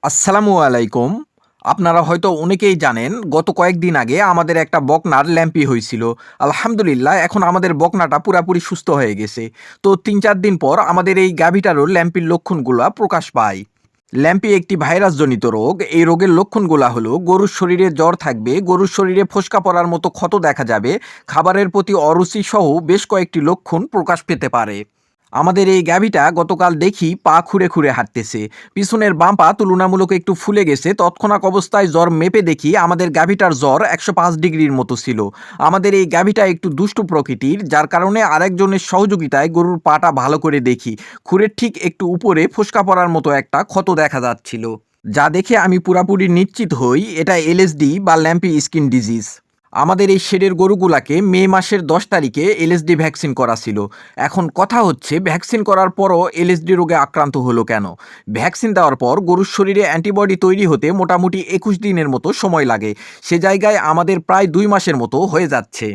আসসালামু আলাইকুম। আপনারা হয়তো অনেকেই জানেন গত কয়েকদিন আগে আমাদের একটা বকনার ল্যাম্পি হয়েছিল। আলহামদুলিল্লাহ এখন আমাদের বকনাটা পুরাপুরি সুস্থ হয়ে গেছে। তো ৩-৪ দিন পর আমাদের এই গাভীটারও ল্যাম্পির লক্ষণগুলা প্রকাশ পায়। ল্যাম্পি একটি ভাইরাসজনিত রোগ। এই রোগের লক্ষণগুলা হলো গরুর শরীরে জ্বর থাকবে, গরুর শরীরে ফোস্কা পড়ার মতো ক্ষত দেখা যাবে, খাবারের প্রতি অরুচি সহ বেশ কয়েকটি লক্ষণ প্রকাশ পেতে পারে। আমাদের এই গাভীটা গতকাল দেখি পা খুঁড়ে খুঁড়ে হাঁটতেছে। পিছনের বাম পা তুলনামূলক একটু ফুলে গেছে। তৎক্ষণাৎ অবস্থায় জ্বর মেপে দেখি আমাদের গাভীটার জ্বর ১০৫ ডিগ্রির মতো ছিল। আমাদের এই গাভীটা একটু দুষ্টু প্রকৃতির, যার কারণে আরেকজনের সহযোগিতায় গরুর পাটা ভালো করে দেখি। খুরের ঠিক একটু উপরে ফোস্কা পড়ার মতো একটা ক্ষত দেখা যাচ্ছিল, যা দেখে আমি পুরাপুরি নিশ্চিত হই এটা এলএসডি বা ল্যাম্পি স্কিন ডিজিজ। আমাদের এই শেডের গরুগুলাকে মে মাসের ১০ তারিখে এলএসডি ভ্যাকসিন করা ছিল। এখন কথা হচ্ছে ভ্যাকসিন করার পরও এলএসডি রোগে আক্রান্ত হলো কেন? ভ্যাকসিন দেওয়ার পর গরুর শরীরে অ্যান্টিবডি তৈরি হতে মোটামুটি ২১ দিনের মতো সময় লাগে। সে জায়গায় আমাদের প্রায় ২ মাসের মতো হয়ে যাচ্ছে।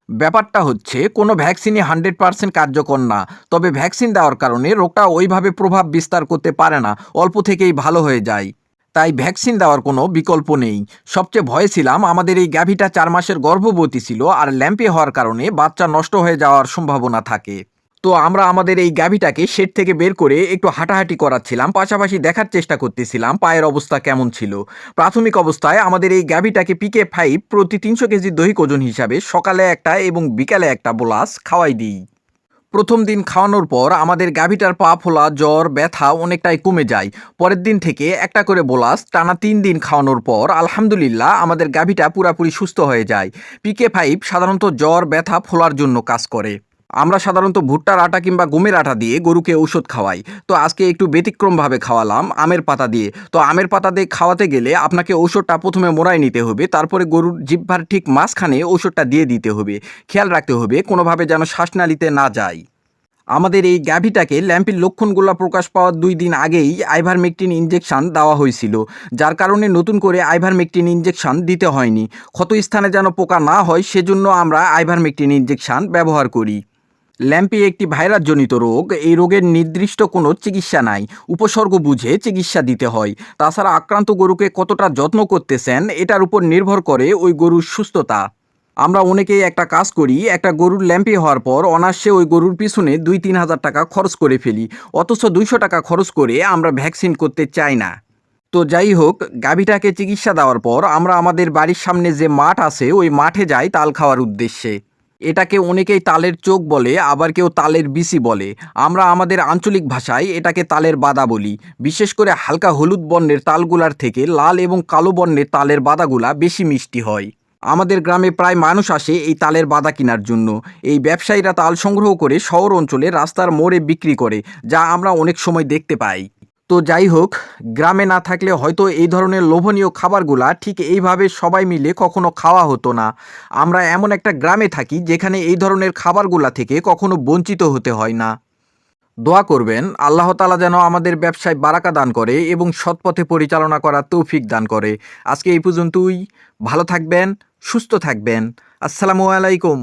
ব্যাপারটা হচ্ছে কোনো ভ্যাকসিনই ১০০% কার্যকর না। তবে ভ্যাকসিন দেওয়ার কারণে রোগটা ওইভাবে প্রভাব বিস্তার করতে পারে না, অল্প থেকেই ভালো হয়ে যায়। তাই ভ্যাকসিন দেওয়ার কোনো বিকল্প নেই। সবচেয়ে ভয়ে ছিলাম আমাদের এই গাভীটা ৪ মাসের গর্ভবতী ছিল, আর ল্যাম্পে হওয়ার কারণে বাচ্চা নষ্ট হয়ে যাওয়ার সম্ভাবনা থাকে। তো আমরা আমাদের এই গাভীটাকে শেড থেকে বের করে একটু হাঁটাহাঁটি করাচ্ছিলাম, পাশাপাশি দেখার চেষ্টা করতেছিলাম পায়ের অবস্থা কেমন ছিল। প্রাথমিক অবস্থায় আমাদের এই গাভীটাকে PK5 প্রতি ৩০০ কেজি দৈহিক ওজন হিসাবে সকালে একটা এবং বিকালে একটা বোলাস খাওয়াই দিই। প্রথম দিন খাওয়ানোর পর আমাদের গাভীটার পা ফোলা, জ্বর, ব্যথা অনেকটাই কমে যায়। পরের দিন থেকে একটা করে বোলাস টানা ৩ দিন খাওয়ানোর পর আলহামদুলিল্লাহ আমাদের গাভীটা পুরাপুরি সুস্থ হয়ে যায়। PK5 সাধারণত জ্বর, ব্যথা, ফোলার জন্য কাজ করে। আমরা সাধারণত ভুট্টার আটা কিংবা গমের আটা দিয়ে গরুকে ঔষধ খাওয়াই। তো আজকে একটু ব্যতিক্রমভাবে খাওয়ালাম আমের পাতা দিয়ে। তো আমের পাতা দিয়ে খাওয়াতে গেলে আপনাকে ঔষধটা প্রথমে মোড়ায় নিতে হবে, তারপরে গরুর জিহ্বার ঠিক মাঝখানে ঔষধটা দিয়ে দিতে হবে। খেয়াল রাখতে হবে কোনোভাবে যেন শ্বাসনালীতে না যায়। আমাদের এই গাভীটাকে ল্যাম্পির লক্ষণগুলো প্রকাশ পাওয়ার ২ দিন আগেই আইভারমেকটিন ইনজেকশন দেওয়া হয়েছিল, যার কারণে নতুন করে আইভারমেকটিন ইনজেকশন দিতে হয়নি। ক্ষত স্থানে যেন পোকা না হয় সেজন্য আমরা আইভারমেকটিন ইনজেকশন ব্যবহার করি। ল্যাম্পি একটি ভাইরাসজনিত রোগ। এই রোগের নির্দিষ্ট কোনো চিকিৎসা নাই, উপসর্গ বুঝে চিকিৎসা দিতে হয়। তাছাড়া আক্রান্ত গরুকে কতটা যত্ন করতেছেন এটার উপর নির্ভর করে ওই গরুর সুস্থতা। আমরা অনেকেই একটা কাজ করি, একটা গরুর ল্যাম্পি হওয়ার পর অনায়াসে ওই গরুর পিছনে ২-৩ হাজার টাকা খরচ করে ফেলি, অথচ ২০০ টাকা খরচ করে আমরা ভ্যাকসিন করতে চাই না। তো যাই হোক, গাভীটাকে চিকিৎসা দেওয়ার পর আমরা আমাদের বাড়ির সামনে যে মাঠ আছে ওই মাঠে যাই তাল খাওয়ার উদ্দেশ্যে। এটাকে অনেকেই তালের চোখ বলে, আবার কেউ তালের বিচি বলে। আমরা আমাদের আঞ্চলিক ভাষায় এটাকে তালের বাদা বলি। বিশেষ করে হালকা হলুদ বর্ণের তালগুলার থেকে লাল এবং কালো বর্ণের তালের বাদাগুলা বেশি মিষ্টি হয়। আমাদের গ্রামে প্রায় মানুষ আসে এই তালের বাদা কেনার জন্য। এই ব্যবসায়ীরা তাল সংগ্রহ করে শহর অঞ্চলে রাস্তার মোড়ে বিক্রি করে, যা আমরা অনেক সময় দেখতে পাই। তো যাই হোক, গ্রামে না থাকলে হয়তো এই ধরনের লোভনীয় খাবারগুলা ঠিক এইভাবে সবাই মিলে কখনো খাওয়া হতো না। আমরা এমন একটা গ্রামে থাকি যেখানে এই ধরনের খাবারগুলা থেকে কখনো বঞ্চিত হতে হয় না। দোয়া করবেন আল্লাহ তাআলা যেন আমাদের ব্যবসায় বারাকা দান করে এবং সৎ পথে পরিচালনা করার তৌফিক দান করে। আজকে এই পর্যন্তই। ভালো থাকবেন, সুস্থ থাকবেন। আসসালামু আলাইকুম।